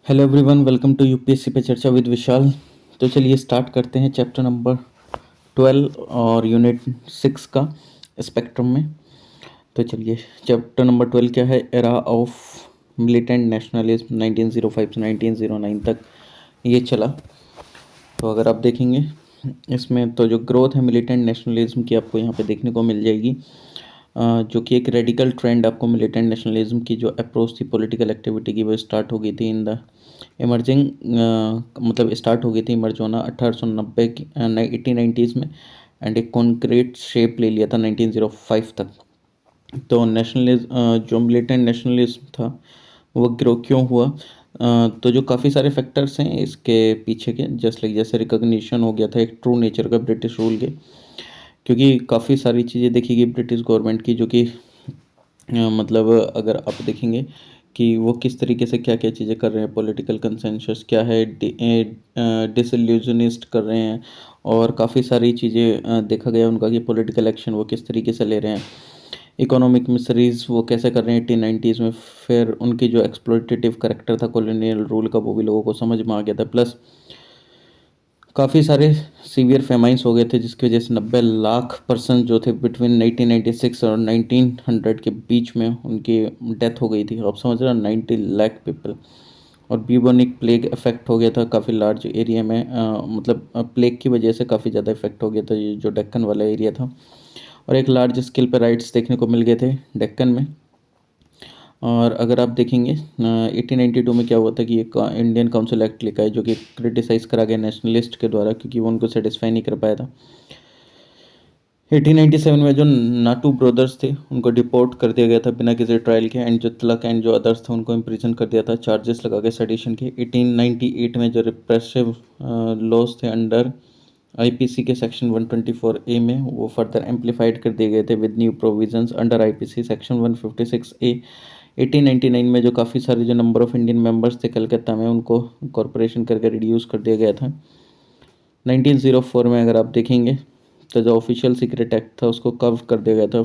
Hello everyone, welcome to UPSC पे चर्चा with विशाल। तो चलिए स्टार्ट करते हैं चैप्टर नंबर 12 और यूनिट 6 का स्पेक्ट्रम में। तो चलिए, चैप्टर नंबर 12 क्या है? एरा ऑफ मिलिटेंट नेशनलिज्म 1905 से 1909 तक ये चला। तो अगर आप देखेंगे इसमें तो जो ग्रोथ है मिलिटेंट नेशनलिज्म की आपको यहाँ पे देखने को मिल जाएगी, जो कि एक रेडिकल ट्रेंड आपको मिलिटेंट नेशनलिज्म की जो अप्रोच थी पॉलिटिकल एक्टिविटी की, वो स्टार्ट हो गई थी इन द इमर्जिंग, मतलब स्टार्ट हो गई थी इमर्ज होना 1890 की 1890s में, एंड एक कॉन्क्रीट शेप ले लिया था 1905 तक। तो नेशनलिज्म, जो मिलिटेंट नेशनलिज्म था वो ग्रो क्यों हुआ? तो जो काफ़ी सारे फैक्टर्स हैं इसके पीछे के, जस्ट लाइक जैसे रिकॉग्निशन हो गया था एक ट्रू नेचर का ब्रिटिश रूल के, क्योंकि काफ़ी सारी चीज़ें देखी गई ब्रिटिश गवर्नमेंट की, जो कि मतलब अगर आप देखेंगे कि वो किस तरीके से क्या क्या चीज़ें कर रहे हैं, पॉलिटिकल कंसेंसस क्या है, डिसल्यूजनिस्ट कर रहे हैं, और काफ़ी सारी चीज़ें देखा गया उनका कि पॉलिटिकल एक्शन वो किस तरीके से ले रहे हैं, इकोनॉमिक मिसरीज वो कैसे कर रहे हैं 1890s में। फिर उनकी जो एक्सप्लोइटेटिव करेक्टर था कॉलोनियल रूल का, वो भी लोगों को समझ में आ गया था। प्लस काफ़ी सारे सीवियर फेमाइंस हो गए थे, जिसकी वजह से 90 लाख पर्सन जो थे बिटवीन 1996 और 1900 के बीच में उनकी डेथ हो गई थी। आप समझ रहे हो, 90 लाख पीपल। और ब्यूबोनिक प्लेग इफेक्ट हो गया था काफ़ी लार्ज एरिया में, मतलब प्लेग की वजह से काफ़ी ज़्यादा इफेक्ट हो गया था ये जो डेक्कन वाला एरिया था। और एक लार्ज स्केल पर राइट्स देखने को मिल गए थे डेक्कन में। और अगर आप देखेंगे 1892 में क्या हुआ था कि एक इंडियन काउंसिल एक्ट लिखा है, जो कि क्रिटिसाइज करा गया नेशनलिस्ट के द्वारा, क्योंकि वो उनको सेटिस्फाई नहीं कर पाया था। 1897 में जो नाटू ब्रदर्स थे उनको डिपोर्ट कर दिया गया था बिना किसी ट्रायल के, एंड जो तिलक एंड जो अदर्स थे उनको इम्प्रिजन कर दिया था चार्जेस लगा के सेडिशन के। 1898 में जो रिप्रेसिव लॉज थे अंडर आईपीसी के सेक्शन 124 ए में, वो फर्दर एम्पलीफाइड कर दिए गए थे with new provisions under IPC section 156 ए। 1899 में जो काफ़ी सारे जो नंबर ऑफ इंडियन मेंबर्स थे कलकत्ता में, उनको कॉरपोरेशन करके रिड्यूस कर दिया गया था। 1904 में अगर आप देखेंगे तो जो ऑफिशियल सीक्रेट एक्ट था उसको कर्व कर दिया गया था,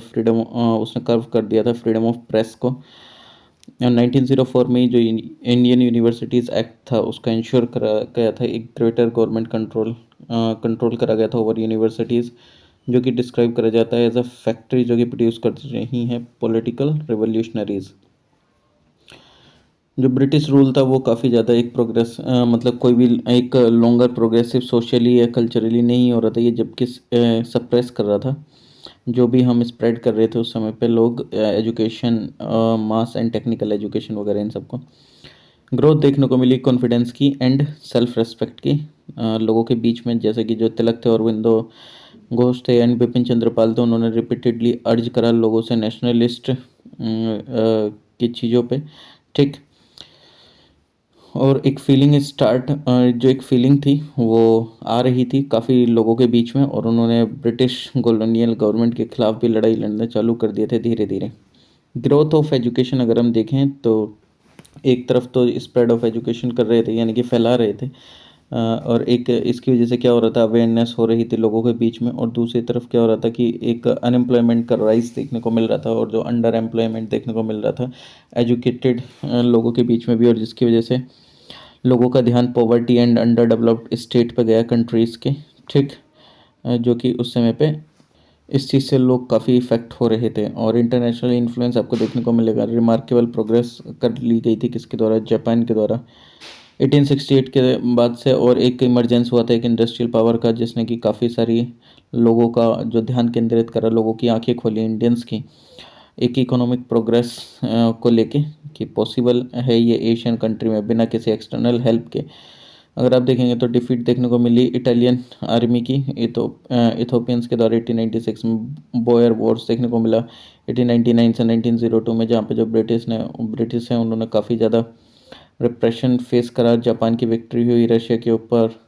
उसने कर्व कर दिया था फ्रीडम ऑफ प्रेस को। और 1904 में जो इंडियन यूनिवर्सिटीज़ एक्ट था उसका इंश्योर करा गया था एक ग्रेटर गवर्नमेंट कंट्रोल करा गया था ओवर यूनिवर्सिटीज़, जो कि डिस्क्राइब करा जाता है एज अ फैक्ट्री जो कि प्रोड्यूस कर रही हैं पॉलिटिकल रिवोल्यूशनरीज। जो ब्रिटिश रूल था वो काफ़ी ज़्यादा एक मतलब कोई भी एक लॉन्गर प्रोग्रेसिव सोशली या कल्चरली नहीं हो रहा था ये, जबकि सप्रेस कर रहा था जो भी हम स्प्रेड कर रहे थे उस समय पे लोग, education, mass and technical education वगैरह इन सबको। ग्रोथ देखने को मिली कॉन्फिडेंस की एंड सेल्फ रेस्पेक्ट की लोगों के बीच में, जैसे कि जो तिलक थे, अरविंदो घोष थे एंड बिपिन चंद्रपाल थे, उन्होंने रिपीटेडली अर्ज करा लोगों से नेशनलिस्ट की चीज़ों पे, ठीक। और एक फीलिंग जो एक फीलिंग थी वो आ रही थी काफ़ी लोगों के बीच में, और उन्होंने ब्रिटिश कॉलोनियल गवर्नमेंट के खिलाफ भी लड़ाई लड़ना चालू कर दिए थे धीरे धीरे। ग्रोथ ऑफ एजुकेशन अगर हम देखें तो एक तरफ तो स्प्रेड ऑफ एजुकेशन कर रहे थे, यानी कि फैला रहे थे, और एक इसकी वजह से क्या हो रहा था, अवेयरनेस हो रही थी लोगों के बीच में, और दूसरी तरफ क्या हो रहा था कि एक अनएम्प्लॉयमेंट का राइज देखने को मिल रहा था, और जो अंडर एम्प्लॉयमेंट देखने को मिल रहा था एजुकेटेड लोगों के बीच में भी, और जिसकी वजह से लोगों का ध्यान poverty and under developed state पर गया कंट्रीज़ के, ठीक। जो कि उस समय पे इस चीज़ से लोग काफ़ी इफेक्ट हो रहे थे। और इंटरनेशनल इन्फ्लुएंस आपको देखने को मिलेगा, रिमार्केबल प्रोग्रेस कर ली गई थी किसके द्वारा, जापान के द्वारा 1868 के बाद से। और एक इमरजेंस हुआ था एक इंडस्ट्रियल पावर का, जिसने कि काफ़ी सारी लोगों का जो ध्यान केंद्रित करा, लोगों की आंखें खोली इंडियंस की एक इकोनॉमिक प्रोग्रेस को लेके, कि पॉसिबल है ये एशियन कंट्री में बिना किसी एक्सटर्नल हेल्प के। अगर आप देखेंगे तो डिफीट देखने को मिली इटालियन आर्मी की इथोपियंस के द्वारा 1896 में। बोयर वॉर्स देखने को मिला 1899 से 1902 में, जहाँ पे जो ब्रिटिश हैं उन्होंने काफ़ी ज़्यादा रिप्रेशन फेस करा। जापान की विक्ट्री हुई रशिया के ऊपर,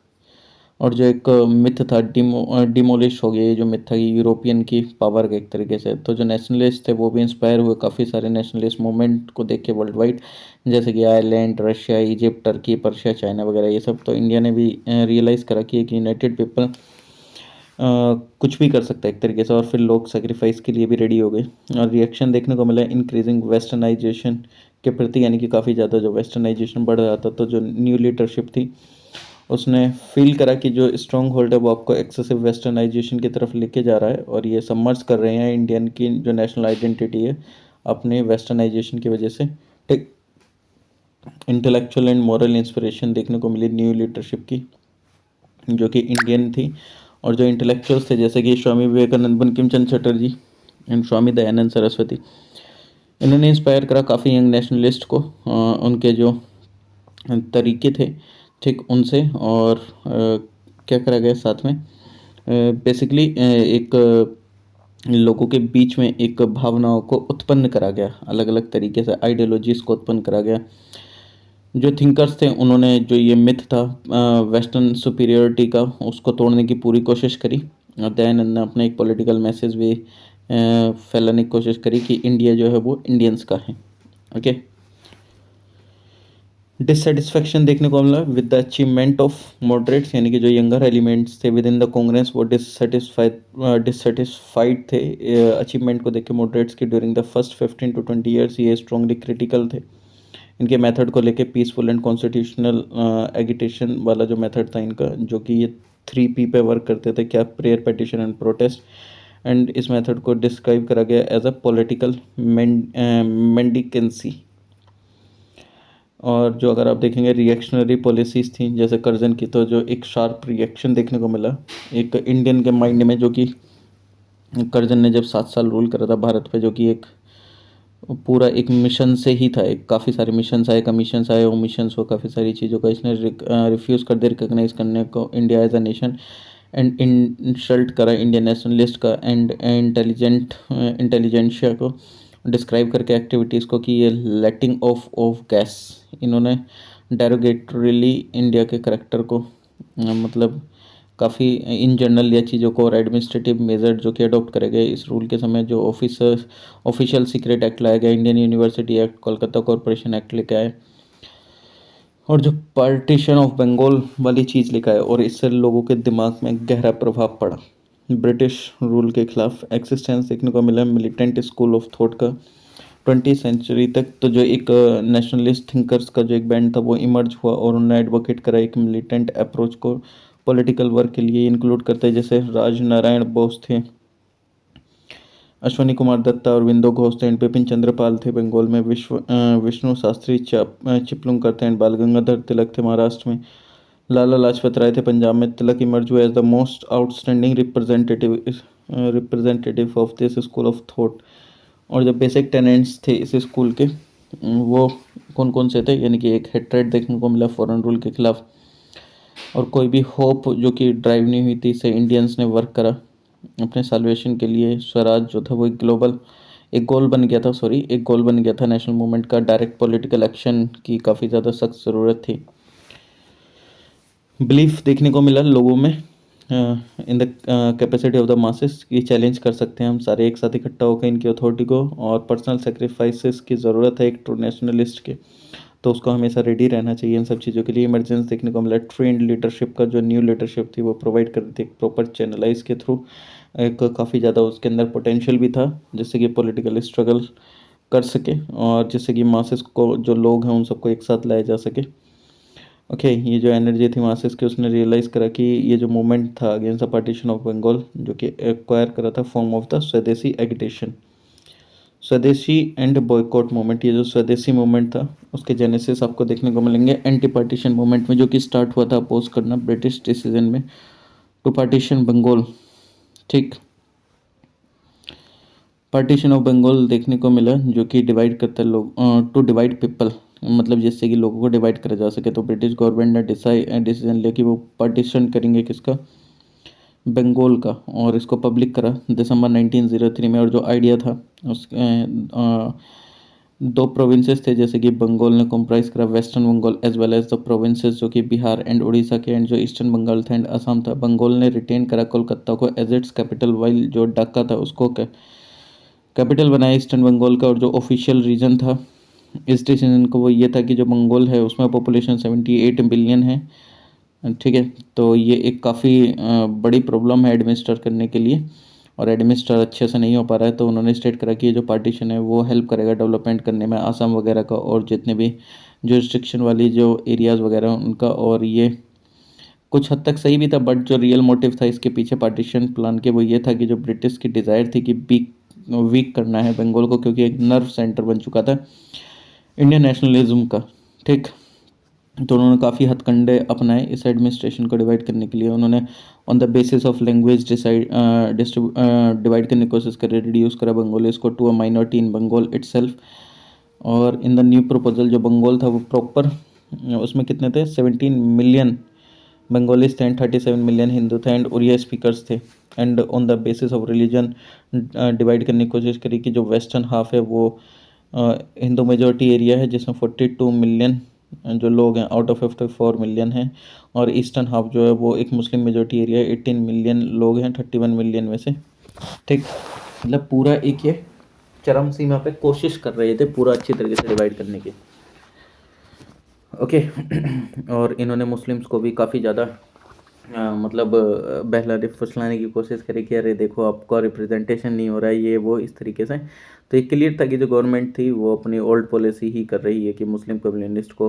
और जो एक मिथ था डिमोलिश हो गया, ये जो मिथ था कि यूरोपियन की पावर के एक तरीके से। तो जो नेशनलिस्ट थे वो भी इंस्पायर हुए काफ़ी सारे नेशनलिस्ट मूवमेंट को देख के वर्ल्ड वाइड, जैसे कि Ireland, Russia, Egypt, Turkey, Persia, China वगैरह ये सब। तो इंडिया ने भी रियलाइज़ करा कि एक यूनाइटेड पीपल कुछ भी कर सकता है एक तरीके से, और फिर लोग सेक्रीफाइस के लिए भी रेडी हो गए। और रिएक्शन देखने को मिला इंक्रीजिंग वेस्टर्नाइजेशन के प्रति, यानी कि काफ़ी ज़्यादा जो वेस्टर्नाइजेशन बढ़ रहा था, तो जो न्यू लीडरशिप थी उसने फील करा कि जो स्ट्रॉन्ग होल्ड है वो आपको एक्सेसिव वेस्टर्नाइजेशन की तरफ लेके जा रहा है, और ये सबमर्ज कर रहे हैं इंडियन की जो नेशनल आइडेंटिटी है अपने वेस्टर्नाइजेशन की वजह से। ठीक, इंटेलेक्चुअल एंड मॉरल इंस्पिरेशन देखने को मिली न्यू लीडरशिप की, जो कि इंडियन थी। और जो इंटेलेक्चुअल्स थे जैसे कि स्वामी विवेकानंद, बंकिम चंद्र चटर्जी एंड स्वामी दयानंद सरस्वती, इन्होंने इंस्पायर करा काफ़ी यंग नेशनलिस्ट को, उनके जो तरीके थे ठीक उनसे। और क्या करा गया साथ में, बेसिकली एक लोगों के बीच में एक भावनाओं को उत्पन्न करा गया, अलग अलग तरीके से आइडियोलॉजीज को उत्पन्न करा गया। जो थिंकर्स थे उन्होंने जो ये मिथ था वेस्टर्न सुपीरियरिटी का, उसको तोड़ने की पूरी कोशिश करी। और दयानंद ने अपना एक पॉलिटिकल मैसेज भी फैलाने की कोशिश करी कि इंडिया जो है वो इंडियंस का है। ओके, डिससेटिस्फेक्शन देखने को मिला with the achievement of moderates, यानी कि जो यंगर एलिमेंट्स थे विद इन द कांग्रेस वो डिससेटिस्फाइड थे अचीवमेंट को देख के मॉडरेट्स की। During the first 15 to 20 years ये स्ट्रांगली क्रिटिकल थे इनके मेथड को लेके, पीसफुल एंड कॉन्स्टिट्यूशनल एगिटेशन वाला जो मेथड था इनका, जो कि ये 3P पे वर्क करते थे, क्या, prayer, petition and protest. And इस मेथड को डिस्क्राइब करा गया एज अ पॉलिटिकल मेंडिकेंसी। और जो अगर आप देखेंगे रिएक्शनरी पॉलिसीज़ थी जैसे कर्जन की, तो जो एक शार्प रिएक्शन देखने को मिला एक इंडियन के माइंड में, जो कि कर्जन ने जब 7 साल रूल करा था भारत पे, जो कि एक पूरा एक मिशन से ही था, एक काफ़ी सारे मिशंस आए, कमीशंस आए, वो मिशंस वो काफ़ी सारी चीज़ों का इसने रिफ्यूज़ कर दिया रिकग्नाइज करने को India as a nation, and insult करा इंडियन नेशनलिस्ट का एंड इंटेलिजेंशिया को डिस्क्राइब करके एक्टिविटीज़ को कि ये लेटिंग ऑफ गैस, इन्होंने डेरोगेटरीली इंडिया के करेक्टर को मतलब काफ़ी इन जनरल लिया चीज़ों को। और एडमिनिस्ट्रेटिव मेजर जो कि अडॉप्ट करे गए इस रूल के समय, जो ऑफिशियल सीक्रेट एक्ट लाया गया, Indian university act, Kolkata corporation act लेके आए, और जो पार्टीशन ऑफ बंगाल वाली चीज़ लिखा है, और इससे लोगों के दिमाग में गहरा प्रभाव पड़ा ब्रिटिश रूल के खिलाफ। एक्सिस्टेंस देखने को मिला मिलिटेंट स्कूल ऑफ थॉट का 20वीं सेंचुरी तक। तो जो एक नेशनलिस्ट थिंकर्स का जो एक बैंड था वो इमर्ज हुआ, और उन्होंने एडवोकेट करा एक मिलिटेंट अप्रोच को पॉलिटिकल वर्क के लिए इंक्लूड करते हैं, जैसे राज नारायण बोस थे, अश्वनी कुमार दत्ता, अरविंदो घोष थे, बिपिन चंद्रपाल थे बंगाल में, विष्णु शास्त्री चिपलुंकर थे, एंड बाल गंगाधर तिलक थे महाराष्ट्र में, लाला लाजपत राय थे पंजाब में। तिलक इमर्ज हुए as the most outstanding representative of this school of thought. और जो बेसिक टेनेंट्स थे इस स्कूल के वो कौन कौन से थे, यानी कि एक हेट्रेड देखने को मिला फॉरेन रूल के खिलाफ, और कोई भी होप जो कि ड्राइव नहीं हुई थी, से इंडियंस ने वर्क करा अपने साल्वेशन के लिए। स्वराज जो था वो एक गोल बन गया था, एक गोल बन गया था नेशनल मूवमेंट का। डायरेक्ट पॉलिटिकल एक्शन की काफ़ी ज़्यादा सख्त ज़रूरत थी। बिलीफ देखने को मिला लोगों में in the capacity of the masses, की चैलेंज कर सकते हैं हम सारे एक साथ इकट्ठा होकर इनकी अथॉरिटी को, और पर्सनल सेक्रीफाइसेस की ज़रूरत है एक ट्रू नेशनलिस्ट के, तो उसको हमेशा रेडी रहना चाहिए इन सब चीज़ों के लिए। इमरजेंसी देखने को मिला ट्रेंड लीडरशिप का, जो न्यू लीडरशिप थी वो प्रोवाइड कर रही थी एक प्रॉपर चैनलाइज के थ्रू, एक काफ़ी ज़्यादा उसके अंदर पोटेंशियल भी था जिससे कि पॉलिटिकल स्ट्रगल कर सके, और जिससे कि मासेस को, जो लोग हैं उन सबको एक साथ लाया जा सके। ओके, ये जो एनर्जी थी मासेस की, उसने रियलाइज़ करा कि ये जो मूवमेंट था against the partition of Bengal, जो कि एक्वायर करा था form of the swadeshi agitation, swadeshi and boycott movement. ये जो स्वदेशी मूवमेंट था उसके जेनेसिस आपको देखने को मिलेंगे एंटी पार्टीशन मूवमेंट में, जो कि स्टार्ट हुआ था अपोज करना ब्रिटिश डिसीजन में टू पार्टीशन बंगाल। ठीक, पार्टीशन ऑफ बंगाल देखने को मिला जो कि डिवाइड करता है लोग, टू डिवाइड पीपल, मतलब जिससे कि लोगों को डिवाइड करा जा सके। तो ब्रिटिश गवर्नमेंट ने डिसीजन लिया कि वो पार्टीशन करेंगे किसका, बंगाल का, और इसको पब्लिक करा दिसंबर 1903 में। और जो आइडिया था दो प्रोविंसेस थे, जैसे कि बंगाल ने कॉम्प्राइज करा western Bengal as well as the provinces जो कि बिहार एंड उड़ीसा के, एंड जो ईस्टर्न बंगाल था एंड असम था। बंगाल ने रिटेन करा कोलकाता को एज इट्स कैपिटल, वाइल जो ढाका था उसको कैपिटल बनाया ईस्टर्न बंगाल का। और जो ऑफिशियल रीजन था इस डिसीजन को वो ये था कि जो बंगाल है उसमें पॉपुलेशन 78 बिलियन है, ठीक है। तो ये एक काफ़ी बड़ी प्रॉब्लम है एडमिनिस्टर करने के लिए, और एडमिनिस्टर अच्छे से नहीं हो पा रहा है। तो उन्होंने स्टेट करा कि ये जो पार्टीशन है वो हेल्प करेगा डेवलपमेंट करने में आसाम वगैरह का, और जितने भी जो रिस्ट्रिक्शन वाली जो एरियाज़ वगैरह उनका। और ये कुछ हद तक सही भी था, बट जो रियल मोटिव था इसके पीछे पार्टीशन प्लान के वो ये था कि जो ब्रिटिश की डिज़ायर थी कि वीक करना है बंगाल को, क्योंकि एक नर्व सेंटर बन चुका था इंडियन नेशनलिज्म का। ठीक। तो उन्होंने काफ़ी हथकंडे अपनाए इस एडमिनिस्ट्रेशन को डिवाइड करने के लिए। उन्होंने on the basis of language divide करने की कोशिश करी, रिड्यूस करा बंगालीज को to a minority in Bengal itself. और इन द न्यू प्रपोजल जो बंगाल था वो प्रॉपर, उसमें कितने थे, 17 मिलियन बंगालीज थे एंड 37 मिलियन हिंदू थे एंड उड़िया स्पीकर्स थे। And on the basis of religion divide करने की कोशिश करी कि जो वेस्टर्न हाफ है वो हिंदू मेजोरिटी एरिया है जिसमें 42 मिलियन जो लोग हैं आउट ऑफ 54 मिलियन हैं, और ईस्टर्न हाफ जो है वो एक मुस्लिम मेजोरिटी एरिया है, 18 मिलियन लोग हैं 31 मिलियन में से। ठीक। मतलब पूरा एक ये चरम सीमा पे कोशिश कर रहे थे पूरा अच्छी तरीके से डिवाइड करने की। ओके। और इन्होंने मुस्लिम्स को भी काफ़ी ज़्यादा मतलब बहलाने फुसलाने की कोशिश करी कि अरे देखो आपका रिप्रेजेंटेशन नहीं हो रहा है, ये वो इस तरीके से। तो ये क्लियर था कि जो गवर्नमेंट थी वो अपनी ओल्ड पॉलिसी ही कर रही है कि मुस्लिम कम्युनिस्ट को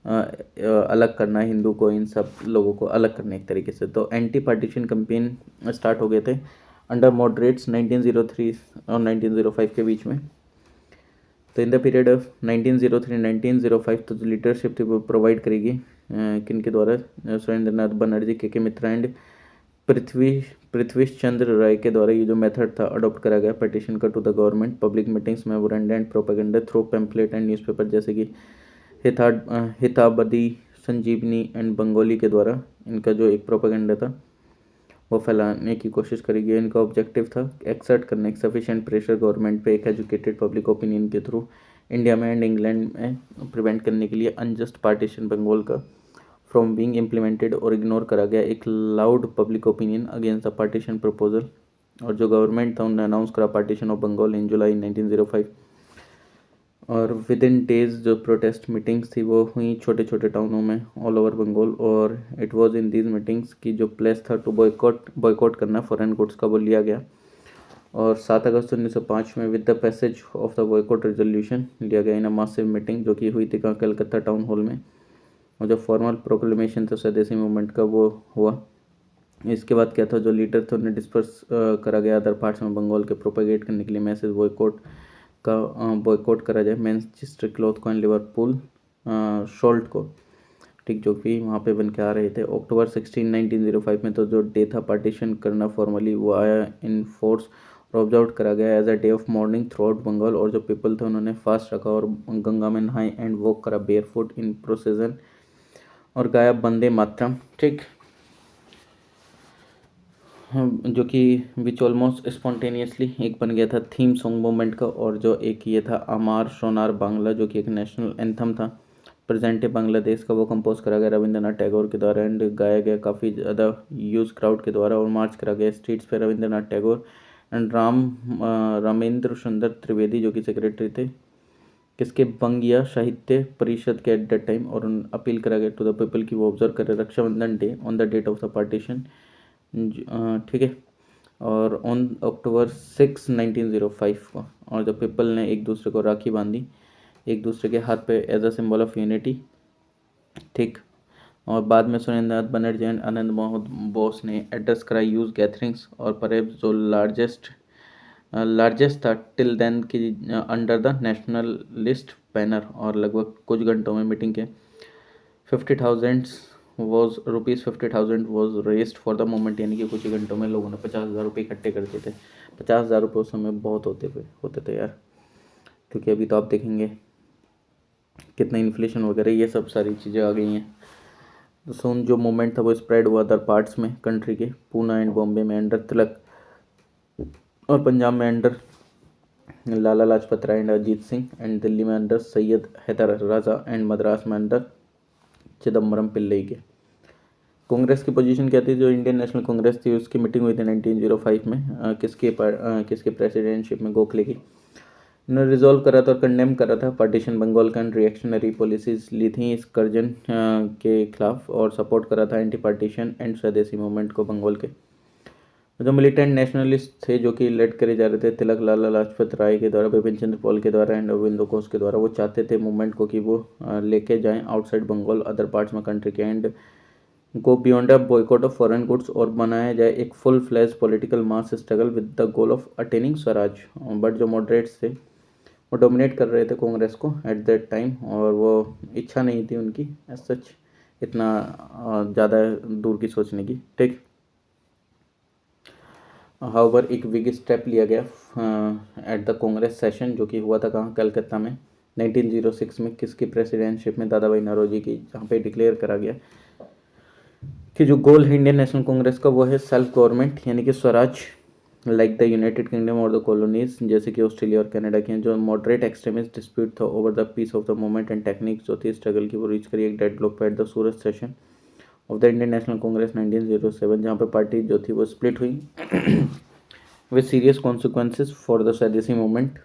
अलग करना, हिंदू को, इन सब लोगों को अलग करने एक तरीके से। तो एंटी पार्टीशन कैंपेन स्टार्ट हो गए थे अंडर मॉडरेट्स 1903 और 1905 के बीच में। तो इन द पीरियड ऑफ 1903-1905 तो जो लीडरशिप थी वो प्रोवाइड करेगी किन के द्वारा, सुरेंद्रनाथ बनर्जी, के मित्रा एंड पृथ्वीश चंद्र राय के द्वारा ये जो मेथड था अडॉप्ट करा गया पटिशन का to the government, public meetings, memoranda and propaganda through pamphlet and newspaper, जैसे कि हिताबदी, संजीवनी एंड बंगाली के द्वारा इनका जो एक प्रोपेगेंडा था वो फैलाने की कोशिश करी गई। इनका ऑब्जेक्टिव था एक्सर्ट करने एक सफिशिएंट प्रेशर गवर्नमेंट पे एक एजुकेटेड पब्लिक ओपिनियन के थ्रू इंडिया में एंड इंग्लैंड में प्रिवेंट करने के लिए अनजस्ट पार्टीशन बंगाल का फ्रॉम बीइंग इम्प्लीमेंटेड, और इग्नोर करा गया एक loud public opinion against the partition proposal. और जो गवर्नमेंट था उन्होंने अनाउंस करा पार्टीशन ऑफ बंगाल इन जुलाई 1905। और विद इन डेज जो प्रोटेस्ट मीटिंग्स थी वो हुई छोटे छोटे टाउनों में ऑल ओवर बंगाल। और it was in these meetings की जो प्लेस था टू बॉयकॉट करना फॉरेन गुड्स का वो लिया गया। और 7 अगस्त 1905 में with the passage of the boycott resolution लिया गया इन अ मासिव मीटिंग जो कि हुई थी कलकत्ता टाउन हॉल में। और जो फॉर्मल प्रोक्लेमेशन था स्वदेशी मूवमेंट का वो हुआ। इसके बाद क्या था, जो लीडर थे उन्हें डिस्पर्स करा गया अदर पार्ट्स में बंगाल के प्रोपेगेट करने के लिए मैसेज बॉयकॉट करा जाए मैनचेस्टर क्लॉथ को एंड लिवरपूल शॉल्ट को। ठीक, जो कि वहाँ पे बन के आ रहे थे। अक्टूबर 16 1905 में तो जो डे था पार्टीशन करना फॉर्मली वो आया इन फोर्स और ऑब्जर्व करा गया as a day of mourning throughout Bengal. और जो पीपल थे उन्होंने फास्ट रखा और गंगा में नहाए एंड वॉक करा बेयर फुट इन प्रोसेजन और गाया वंदे मातरम। ठीक, जो कि विच ऑलमोस्ट स्पॉन्टेनियसली एक बन गया था थीम सॉन्ग मूवमेंट का। और जो एक ये था अमार सोनार बांग्ला जो कि एक नेशनल एंथम था प्रेजेंट बांग्लादेश का, वो कंपोज करा गया रविंद्रनाथ टैगोर के द्वारा एंड गाया गया काफ़ी ज़्यादा यूज क्राउड के द्वारा। और मार्च करा गया स्ट्रीट्स पे रविंद्रनाथ टैगोर एंड रामेंद्र सुंदर त्रिवेदी जो कि सेक्रेटरी थे किसके, बंगिया साहित्य परिषद के एट दैट टाइम। और अपील करा गया टू द पीपल की वो ऑब्जर्व करे Rakshabandhan day on the date of the partition. ठीक है। और ऑन अक्टूबर 6 1905 को और जब पीपल ने एक दूसरे को राखी बांधी एक दूसरे के हाथ पे as a symbol of unity. ठीक, और बाद में सुरेंद्रनाथ बनर्जी एंड आनंद मोहन बोस ने एड्रेस करा यूज गैदरिंग्स और परेब जो लार्जेस्ट था टिल देन की अंडर द नेशनलिस्ट बैनर। और लगभग कुछ घंटों में मीटिंग के 50,000 was ₹50,000 was raised for the moment, यानी कि कुछ ही घंटों में लोगों ने 50,000 रुपये इकट्ठे कर दिए थे। 50,000 रुपये उस समय बहुत होते थे यार, क्योंकि अभी तो आप देखेंगे कितना इन्फ्लेशन वगैरह ये सब सारी चीज़ें आ गई हैं। तो सोन जो मूवमेंट था वो स्प्रेड हुआ अदर पार्ट्स में कंट्री के, पूना एंड बॉम्बे में अंडर तिलक और पंजाब में under Lala Lajpat Rai and Ajit Singh and Delhi में अंडर सैयद हैदर राजा एंड मद्रास में अंडर चिदम्बरम पिल्लई के। कांग्रेस की पोजीशन क्या थी, जो इंडियन नेशनल कांग्रेस थी उसकी मीटिंग हुई थी 1905 में किसके प्रेसिडेंटशिप में, गोखले की। इन्होंने रिजॉल्व करा था और कंडेम करा था पार्टीशन बंगाल का, रिएक्शनरी पॉलिसीज ली थी इस कर्जन के खिलाफ, और सपोर्ट करा था एंटी पार्टीशन एंड स्वदेशी मूवमेंट को बंगाल के। जो मिलिटेंट नेशनलिस्ट थे जो कि लेड करे जा रहे थे तिलक लाला लाजपत राय के द्वारा, बिपिन चंद्र पॉल के द्वारा एंड अरविंदो घोष के द्वारा, वो चाहते थे मूवमेंट को कि वो लेके जाएं आउटसाइड बंगाल अदर पार्ट्स में कंट्री के, and go beyond a boycott of foreign goods, और बनाया जाए एक full flash political mass struggle with the goal of attaining Swaraj. But जो मॉडरेट्स थे वो डोमिनेट कर रहे थे कांग्रेस को एट दैट टाइम, और वो इच्छा नहीं थी उनकी एज सच इतना ज़्यादा दूर की सोचने की, ठीक। हाउवर एक बिग स्टेप लिया गया एट द कांग्रेस सेशन, जो कि हुआ था कहाँ, कलकत्ता में 1906 में, किसकी प्रेसिडेंटशिप में, दादा भाई नौरोजी की, जहाँ पे डिक्लेयर करा गया कि जो गोल है इंडियन नेशनल कांग्रेस का वो है सेल्फ गवर्नमेंट, यानी कि swaraj, like the United Kingdom और द कॉलोनीज, जैसे कि ऑस्ट्रेलिया और कनाडा के। जो मॉडरेट एक्सट्रीमिस्ट डिस्प्यूट था over the pace of the movement and technique जो थी स्ट्रगल की, वो रीच करी एक डेडलॉक पे at the Surat session of the Indian national Congress 1907, जहाँ पे पार्टी जो थी वो स्प्लिट हुई with serious consequences for the Swadeshi movement.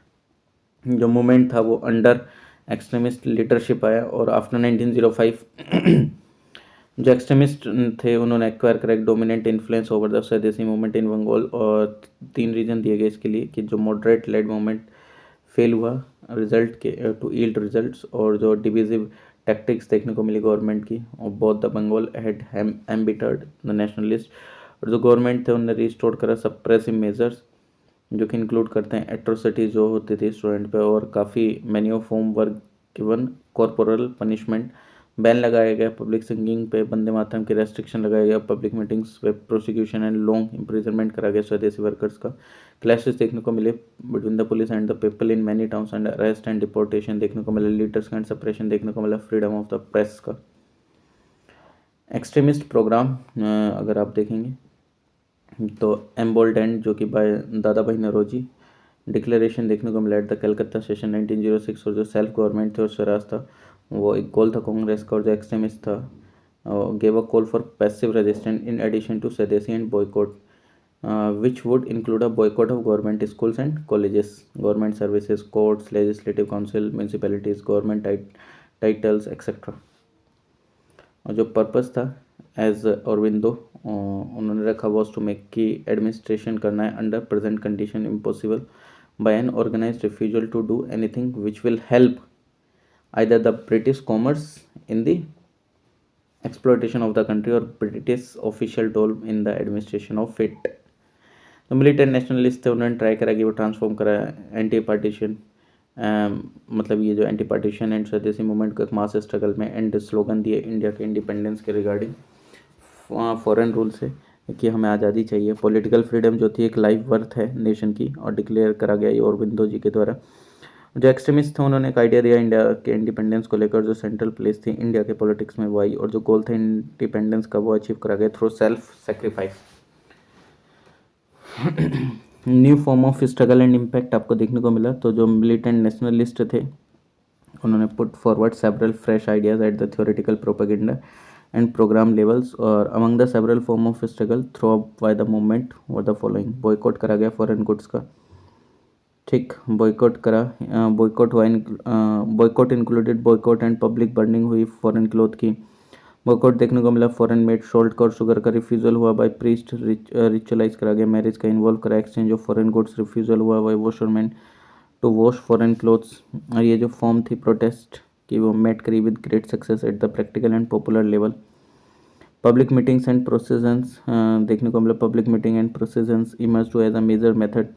जो मूवमेंट था वो अंडर एक्सट्रीमिस्ट लीडरशिप आया, और आफ्टर 1905 जो एक्सट्रीमिस्ट थे उन्होंने एक्वायर करा एक dominant influence over the Swadeshi movement in Bengal, और 3 रीजन दिए गए इसके लिए कि जो मॉडरेट लेड मूवमेंट फेल हुआ रिजल्ट के टू ईल्ड रिजल्ट्स, और जो डिविजिव टैक्टिक्स देखने को मिली गवर्नमेंट की, और both the Bengal had embittered the nationalist, और जो गवर्नमेंट थे उन्होंने रिस्टोर करा सप्रेसिव मेजर्स जो कि इंक्लूड करते हैं एट्रोसिटीज जो होती थी स्टूडेंट पे, और काफ़ी many of home work given corporal punishment, ban लगाया गया पब्लिक सिंगिंग पे, वंदे मातरम की रेस्ट्रिक्शन लगाया गया, पब्लिक मीटिंग्स पे प्रोसिक्यूशन एंड लॉन्ग इम्प्रिजनमेंट करा गया स्वदेशी वर्कर्स का। क्लैशेस देखने को मिले between the police and the people in many towns and arrest and deportation देखने को मिला, लीडर्स एंड सप्रेशन देखने को मिला, फ्रीडम ऑफ द प्रेस का। एक्सट्रीमिस्ट प्रोग्राम अगर आप देखेंगे तो एम्बोल्डेंड जो कि बाय दादा भाई नौरोजी, डिक्लेरेशन देखने को मिला एट द कलकत्ता सेशन 1906, और जो सेल्फ गवर्नमेंट थे और स्वराज था वो एक गोल था कांग्रेस का, और जो एक्सट्रीमिस्ट था gave a call for passive resistance in addition to Swadeshi and boycott, which would include a boycott of government schools and colleges, government services, courts, legislative council, municipalities, government titles, etc. और जो purpose था as Aurobindo उन्होंने रखा was to make की administration करना है under present condition impossible by an organised refusal to do anything which will help either the British commerce in the exploitation of the country और British official toll in the administration of it. तो militant nationalist थे उन्होंने try करा कि वो transform करा anti partition, मतलब ये जो एंटी पार्टीशन एंड स्वदेशी मूवमेंट को एक मास स्ट्रगल में, एंड स्लोगन दिए इंडिया के इंडिपेंडेंस के रिगार्डिंग फॉरेन रूल से कि हमें आज़ादी चाहिए, पॉलिटिकल फ्रीडम जो थी एक लाइफ वर्थ है नेशन की, और डिक्लेयर करा गया ये औरबिंदो जी के द्वारा। जो एक्सट्रीमिस्ट थे उन्होंने एक आइडिया दिया इंडिया के इंडिपेंडेंस को लेकर, जो सेंट्रल प्लेस थी इंडिया के पॉलिटिक्स में वो आई, और जो गोल था इंडिपेंडेंस का वो अचीव करा गया through self sacrifice. New form of struggle and impact आपको देखने को मिला। तो जो मिलिटेंट नेशनलिस्ट थे उन्होंने put forward several fresh ideas at the theoretical propaganda and programme levels, और among the several form of struggle through up by the movement और द फॉलोइंग। बॉयकॉट करा गया फॉरेन गुड्स का, ठीक, बॉयकॉट करा, boycott हुआ, boycott included boycott and public burning हुई foreign cloth की। बॉयकॉट देखने को मिला फॉरेन मेड सॉल्ट का और शुगर का, रिफ्यूजल हुआ बाय प्रीस्ट, रिचुअलाइज करा गया मैरिज का, इन्वॉल्व करा exchange of foreign goods, refusal हुआ by washerman to wash foreign clothes. और ये जो फॉर्म थी प्रोटेस्ट की वो मेट करी with great success at the practical and popular level. Public meetings and processions देखने को मिला, public meeting and processions emerge to as a major method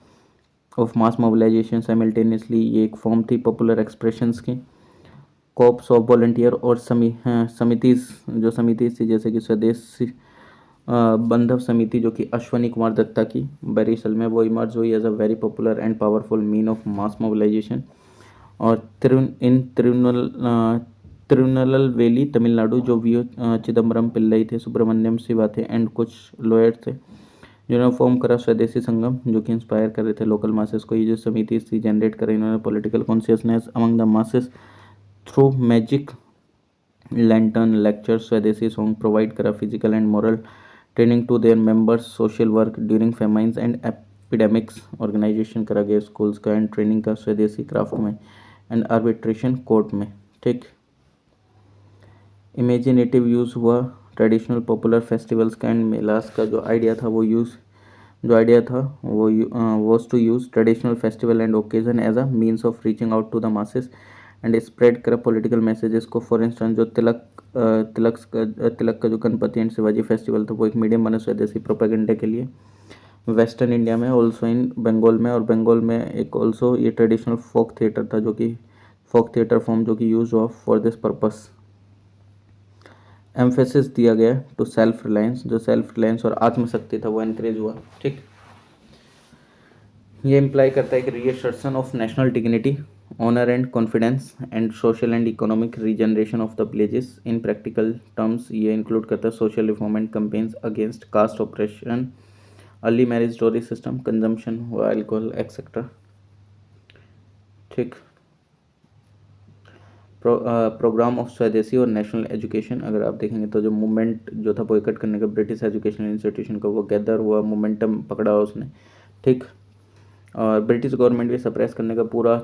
of mass mobilisation simultaneously, ये एक फॉर्म थी पॉपुलर एक्सप्रेशंस की। Corps of volunteer और समितिज, जो समिति थी जैसे कि स्वदेश बंधव समिति जो कि अश्वनी कुमार दत्ता की बैरिसल में, वो इमर्ज हुई as a very popular and powerful mean of mass mobilisation. और तिरुनलवेली तमिलनाडु, जो वी चिदम्बरम पिल्लई थे, सुब्रमण्यम शिवा थे एंड कुछ लॉयर थे, जिन्होंने फॉर्म करा स्वदेशी संगम, जो कि इंस्पायर कर रहे थे लोकल मासेस को। ये जो समिति थी जनरेट करा इन्होंने political consciousness among the masses through magic lantern lecture, swadeshi song provide करा, physical and moral training to their members, social work during famines and epidemics organisation करा गया स्कूल्स का, एंड ट्रेनिंग का स्वदेशी क्राफ्ट में एंड आर्बिट्रेशन कोर्ट में। ठीक, imaginative use हुआ ट्रेडिशनल पॉपुलर फेस्टिवल्स का एंड मेलास का। जो आइडिया था वो was to use traditional festival and occasion as a means of reaching out to the masses and spread कर पॉलिटिकल मैसेजेस को। फॉर इंस्टेंस जो तिलक का जो गणपति एंड शिवाजी फेस्टिवल था वो एक मीडियम बना स्वदेशी प्रोपेगेंडा के लिए वेस्टर्न इंडिया में, ऑल्सो इन बंगाल में। और बंगाल में एक ऑल्सो ये ट्रेडिशनल फोक थिएटर था, जो कि फोक थिएटर फॉर्म जो कि यूज हुआ फॉर दिस पर्पस। एम्फेसिस दिया गया टू सेल्फ रिलायंस, जो सेल्फ रिलायंस और आत्मशक्ति था वो एनकरेज हुआ। ठीक, ये इम्प्लाई करता है कि reassertion of national dignity, honour and confidence and social and economic regeneration of the villages. In practical terms ये इंक्लूड करता है social reform and campaigns against caste oppression, early marriage dowry system, consumption हुआ alcohol etcetera. ठीक, programme of Swadeshi और national education. अगर आप देखेंगे तो जो मूवमेंट जो था बॉयकट करने का ब्रिटिश एजुकेशनल इंस्टीट्यूशन का, वो गैदर हुआ, मोमेंटम पकड़ा उसने। ठीक, और ब्रिटिश गवर्नमेंट भी सप्रेस करने का पूरा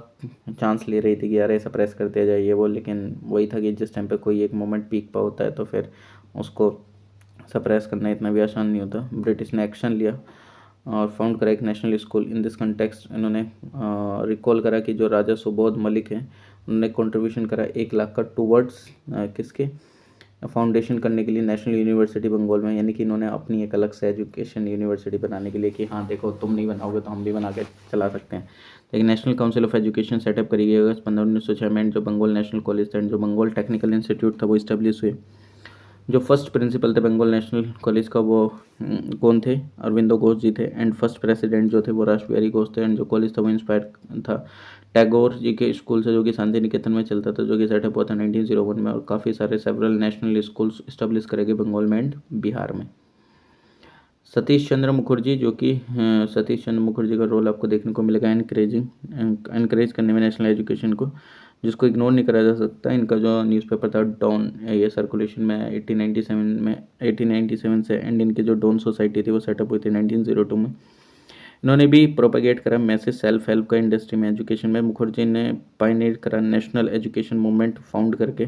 चांस ले रही थी कि यार ये सप्रेस कर दिया जाए ये वो, लेकिन वही था कि जिस टाइम पे कोई एक मोमेंट पीक पर होता है तो फिर उसको सप्रेस करना इतना भी आसान नहीं होता। ब्रिटिश ने एक्शन लिया और फाउंड करा एक national school. In this context इन्होंने रिकॉल करा कि जो राजा सुबोध मलिक हैं उन्होंने कंट्रीब्यूशन करा 1 लाख का टूवर्ड्स किसके फाउंडेशन करने के लिए नेशनल यूनिवर्सिटी बंगाल में। यानी कि इन्होंने अपनी एक अलग से एजुकेशन यूनिवर्सिटी बनाने के लिए कि हाँ देखो तुम नहीं बनाओगे तो हम भी बना के चला सकते हैं। लेकिन national Council of education setup करी गई अगस्त 15, 1906 में। जो बंगाल नेशनल कॉलेज था, जो बंगाल टेक्निकल इंस्टीट्यूट था वो इस्टेब्लिश हुए। जो फर्स्ट प्रिंसिपल थे बंगाल नेशनल कॉलेज का वो कौन थे? अरविंदो घोष जी थे। एंड फर्स्ट प्रेसिडेंट जो थे वो रासबिहारी घोष थे। एंड जो कॉलेज था वो इंस्पायर था टैगोर जी के स्कूल से, जो कि शांति निकेतन में चलता था, जो कि सेटअप हुआ था 1901 में। और काफ़ी सारे सेवरल नेशनल स्कूल्स इस्टेब्लिश करेंगे बंगाल में एंड बिहार में। सतीश चंद्र मुखर्जी, जो कि सतीश चंद्र मुखर्जी का रोल आपको देखने को मिलेगा एनकरेज करने में नेशनल एजुकेशन को, जिसको इग्नोर नहीं करा जा सकता। इनका जो न्यूज़पेपर था डॉन, ये सर्कुलेशन में 1897 से। एंड इनकी जो डॉन सोसाइटी थी वो सेटअप हुई थी 1902 में। इन्होंने भी प्रोपेगेट करा मैसेज सेल्फ हेल्प का इंडस्ट्री में, एजुकेशन में। मुखर्जी ने पायनियर करा नेशनल एजुकेशन मूवमेंट फाउंड करके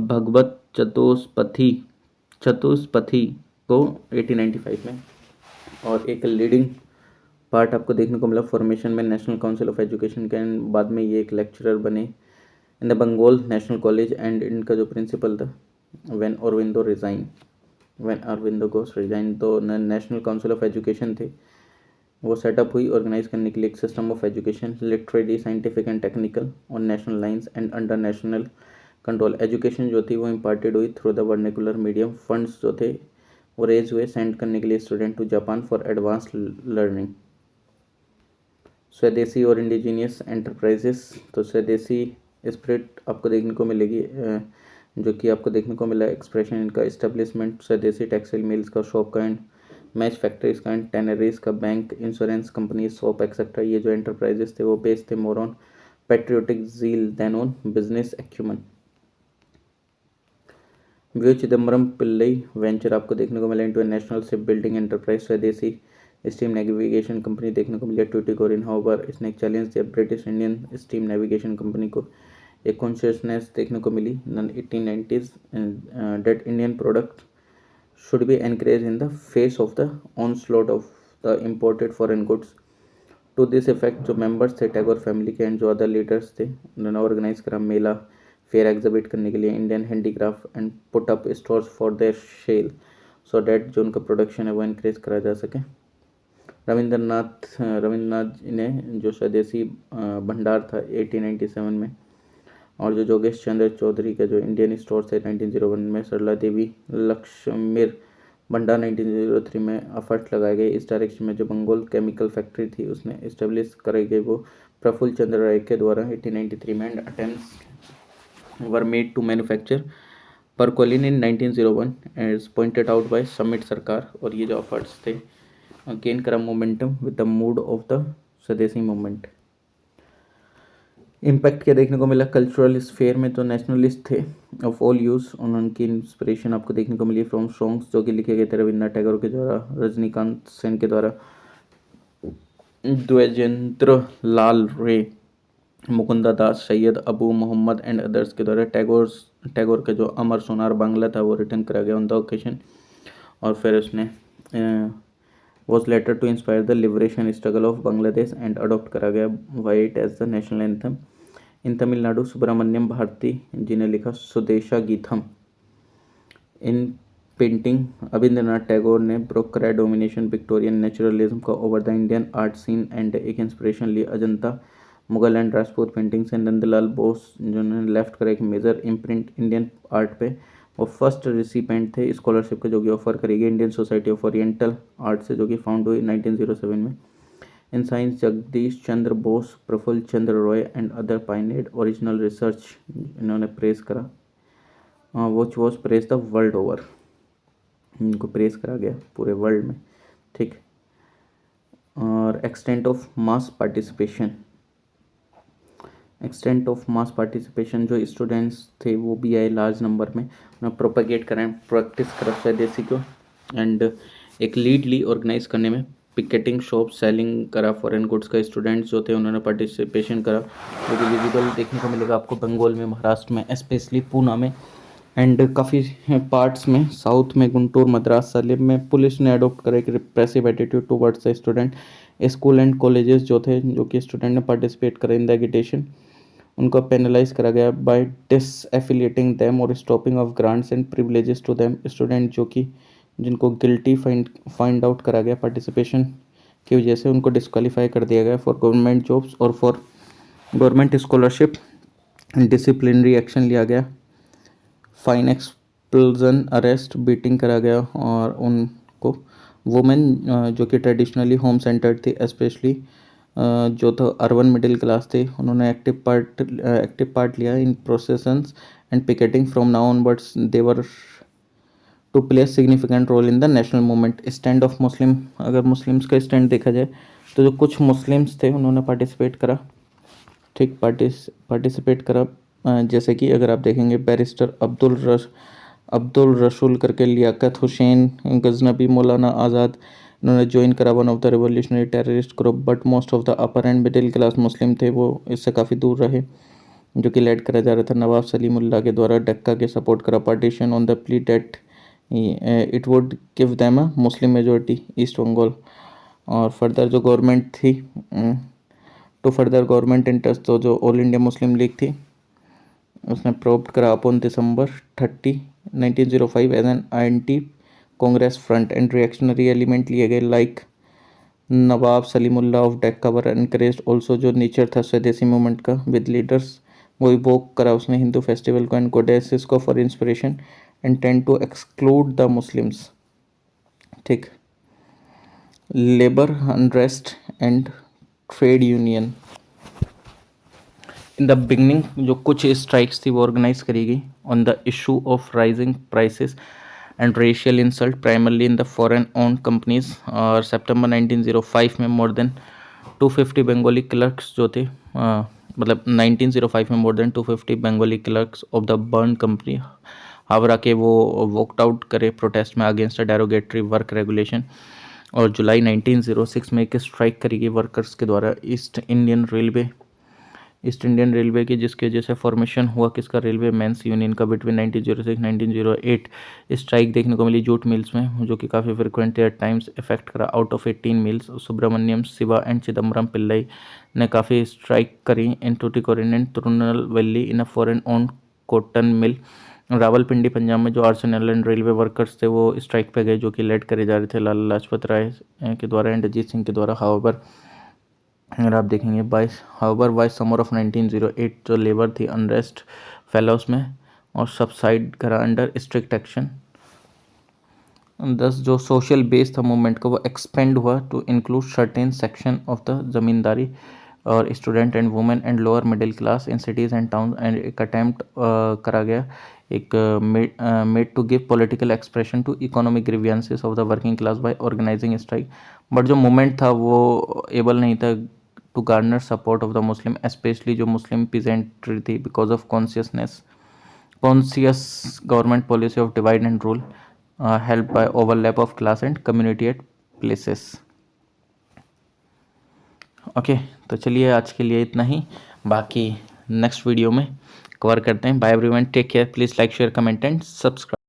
भगवत चतुष्पथी को 1895 में। और एक लीडिंग पार्ट आपको देखने को मिला फॉर्मेशन में नेशनल काउंसिल ऑफ एजुकेशन के। एंड बाद में ये एक लेक्चरर बने in the Bengal National College. And इनका जो प्रिंसिपल था व्हेन अरविंदो घोष रिजाइन, तो नेशनल काउंसिल ऑफ एजुकेशन थे वो सेटअप हुई ऑर्गेनाइज करने के लिए एक system of education literary scientific and technical on national lines and under national control. Education जो थी वो इम्पार्टेड हुई through the vernacular medium. Funds जो थे वो रेज हुए सेंड करने के लिए student to Japan for advance learning. Swadeshi और इंडिजीनियस एंटरप्राइजेस, तो स्वदेशी स्पिरिट आपको देखने को मिलेगी, जो कि आपको देखने को मिला एक्सप्रेशन इनका इस्टेब्लिशमेंट स्वदेशी टेक्सटाइल मिल्स का, शॉप का एंड मैच फैक्ट्रीज का एंड टेनरीज का, bank, insurance company, shop etcetera. ये जो एंटरप्राइजेस थे वो बेस्ड थे more on patriotic zeal than on business acumen. V Chidambaram Pillai venture आपको देखने को मिला into national shipbuilding enterprise. Swadeshi Steam Navigation Company देखने को मिली ट्यूटिकोरिन। हाउएवर इसने एक चैलेंज दिया British Indian Steam Navigation Company को। एक कॉन्शियसनेस देखने को मिली in 1890s that Indian product should be encouraged in the face of the onslaught of the imported foreign goods. To this effect जो members थे टैगोर फैमिली के and जो other leaders थे, उन्होंने ऑर्गेनाइज करा मेला फेयर एग्जिबिट करने के लिए Indian handicraft and put up stores for their sale so that जो उनका प्रोडक्शन है वो इनक्रीज करा जा सके। रविंद्रनाथ जी ने जो स्वदेशी भंडार था 1897 में, और जो जोगेश चंद्र चौधरी का जो इंडियन स्टोर थे 1901 में, सरला देवी लक्ष्मीर भंडार 1903 में एफर्ट लगाए गए इस डायरेक्शन में। जो बंगाल केमिकल फैक्ट्री थी उसने इस्टेब्लिश कराई गई वो प्रफुल्ल चंद्र राय के द्वारा 1893 में। And attempts were made to manufacture porcelain in 1901 as pointed out by Sumit Sarkar. और ये जो एफर्ट्स थे गेन करा momentum with the mood of the Swadeshi movement. Impact क्या देखने को मिला कल्चरल स्फेयर में, तो नेशनलिस्ट थे ऑफ ऑल यूज़। उनकी इंस्पिरेशन आपको देखने को मिली फ्रॉम सॉन्ग्स जो कि लिखे गए थे रविंद्रनाथ टैगोर के द्वारा, रजनीकांत सेन के द्वारा, द्विजेंद्र लाल रे, मुकुंदा दास, सैयद अबू मोहम्मद एंड अदर्स के द्वारा टैगोर का जो अमर सोनार बांग्ला था वो रिटर्न करा गया ऑन द ओकेशन। और फिर उसने was later to inspire the liberation struggle of Bangladesh and adopt करा गया वाइट as the national anthem. In Tamil Nadu Subramania Bharati ji ने लिखा सुदेशा गीतम। इन पेंटिंग अभिंद्रनाथ टैगोर ने ब्रोक कराया डोमिनेशन विक्टोरियन नेचुरलिज्म का over the Indian art scene and एक इंस्पिरेशन ली अजंता मुगल एंड राजपूत पेंटिंग से। नंदलाल बोस जिन्होंने लेफ्ट करा एक मेजर इम्प्रिंट इंडियन आर्ट पे, वो फर्स्ट रिसिपेंट थे स्कॉलरशिप के जो कि ऑफर करी गई Indian society of oriental art से, जो कि फाउंड हुई 1907 में। In science Jagadish Chandra Bose, Prafulla Chandra Roy and other pioneered original research इन्होंने प्रेस करा, which was press the world over, इनको प्रेस करा गया पूरे वर्ल्ड में। ठीक। और एक्सटेंट ऑफ मास पार्टिसिपेशन जो स्टूडेंट्स थे वो भी आए लार्ज नंबर में, उन्हें प्रोपेगेट करें, प्रैक्टिस करा स्वदेशी को, एंड एक लीड ली ऑर्गेनाइज करने में। पिकेटिंग शॉप, सेलिंग करा फॉरेन गुड्स का स्टूडेंट्स जो थे उन्होंने पार्टिसिपेशन करा, जो कि विजिबल देखने को मिलेगा आपको बंगाल में, महाराष्ट्र में, स्पेशली पूना में, एंड काफ़ी पार्ट्स में साउथ में, गुंटूर, मद्रास, सलेम में। पुलिस ने अडोप्ट करा एक repressive attitude towards the student. School and colleges जो थे, जो कि स्टूडेंट ने पार्टिसिपेट करा इन द एगिटेशन, उनको पेनलाइज करा गया बाय डिसएफिलिएटिंग देम और stopping of grants and privileges to them. Student जो कि जिनको गिल्टी फाइंड आउट करा गया पार्टिसिपेशन की वजह से, उनको डिस्क्वालीफाई कर दिया गया फॉर गवर्नमेंट जॉब्स और for government scholarship. Disciplinary action लिया गया, फाइन, एक्सप्लोजन, अरेस्ट, बीटिंग करा गया, और उनको वुमेन जो कि ट्रेडिशनली होम सेंटर्ड थी, स्पेशली जो तो अर्बन मिडिल क्लास थे, उन्होंने एक्टिव पार्ट लिया in processions and picketing. From now onwards they were to play significant role in the national movement. Stand of Muslim, अगर मुस्लिम्स का स्टैंड देखा जाए तो जो कुछ मुस्लिम्स थे उन्होंने पार्टिसिपेट करा। ठीक, पार्टिसिपेट करा, जैसे कि अगर आप देखेंगे बैरिस्टर अब्दुल रसूल करके, लियाकत हुसैन गजनबी, मौलाना आज़ाद, इन्होंने ज्वाइन करा one of the revolutionary terrorist group. But most of the upper and middle class Muslim थे वो इससे काफ़ी दूर रहे, जो कि लेड करा जा रहा था नवाब सलीमुल्लाह के द्वारा। डक्का के सपोर्ट करा partition on the plea that it would give them a Muslim majority East Bengal. और फर्दर जो गवर्नमेंट थी, टू फर्दर गवर्नमेंट इंटरेस्ट, तो जो ऑल इंडिया मुस्लिम लीग थी उसने प्रोप्ट करा upon December 30, 1905 as an anti Congress front, and reactionary element लिए गए like Nawab Salimullah of Dacca were encouraged also. जो नेचर था स्वदेशी मूवमेंट का विद लीडर्स, वो इवोक करा उसने हिंदू फेस्टिवल को एंड गोडेसेस को for inspiration, and tend to exclude the Muslims. ठीक। Labour unrest and trade union, in the beginning जो कुछ स्ट्राइक्स थी वो ऑर्गेनाइज करी गई on the issue of rising prices and racial insult primarily in the foreign owned companies. और सितंबर 1905 में मोर देन 250 बंगाली क्लर्क्स जो थे, मतलब 1905 में more than 250 Bengali clerks of the burn company Howrah के वो वॉकड आउट करे प्रोटेस्ट में against the derogatory work regulation. और जुलाई 1906 में एक स्ट्राइक करी गई वर्कर्स के द्वारा ईस्ट इंडियन रेलवे की, जिसकी वजह से फॉर्मेशन हुआ किसका, रेलवे मेंस यूनियन का बिटवीन 1906-1908। स्ट्राइक देखने को मिली जूट मिल्स में, जो कि काफ़ी फ्रिक्वेंट थे एट टाइम्स, इफेक्ट करा out of 18 mills. Subramania Siva and Chidambaram Pillai ने काफ़ी स्ट्राइक करी in Tuticorin and Tirunelveli in a foreign owned cotton mill. Rawalpindi Punjab में जो आर्सेनल एंड रेलवे वर्कर्स थे वो स्ट्राइक पे गए, जो कि लेड करे जा रहे थे लाला लाजपत राय के द्वारा एंड अजीत सिंह के द्वारा। हाउएवर अगर आप देखेंगे बाय समर ऑफ 1908 जो लेबर थी अनरेस्ट फैला उसमें और सबसाइड करा अंडर स्ट्रिक्ट एक्शन। दस जो सोशल बेस था मूवमेंट का वो एक्सपेंड हुआ to include certain section of the zamindari और student and women and lower middle class in cities and town. And एक अटैम्प्ट करा गया एक made to give political expression to economic grievances of the working class by organising strike. But जो movement था वो able नहीं था to garner support of the Muslim, specially जो मुस्लिम पीजेंट्री थी, because of conscious government policy of divide and rule help by overlap of class and community at places. Okay, तो चलिए आज के लिए इतना ही, बाकी नेक्स्ट वीडियो में कवर करते हैं। Bye everyone, take care, please like share comment and subscribe.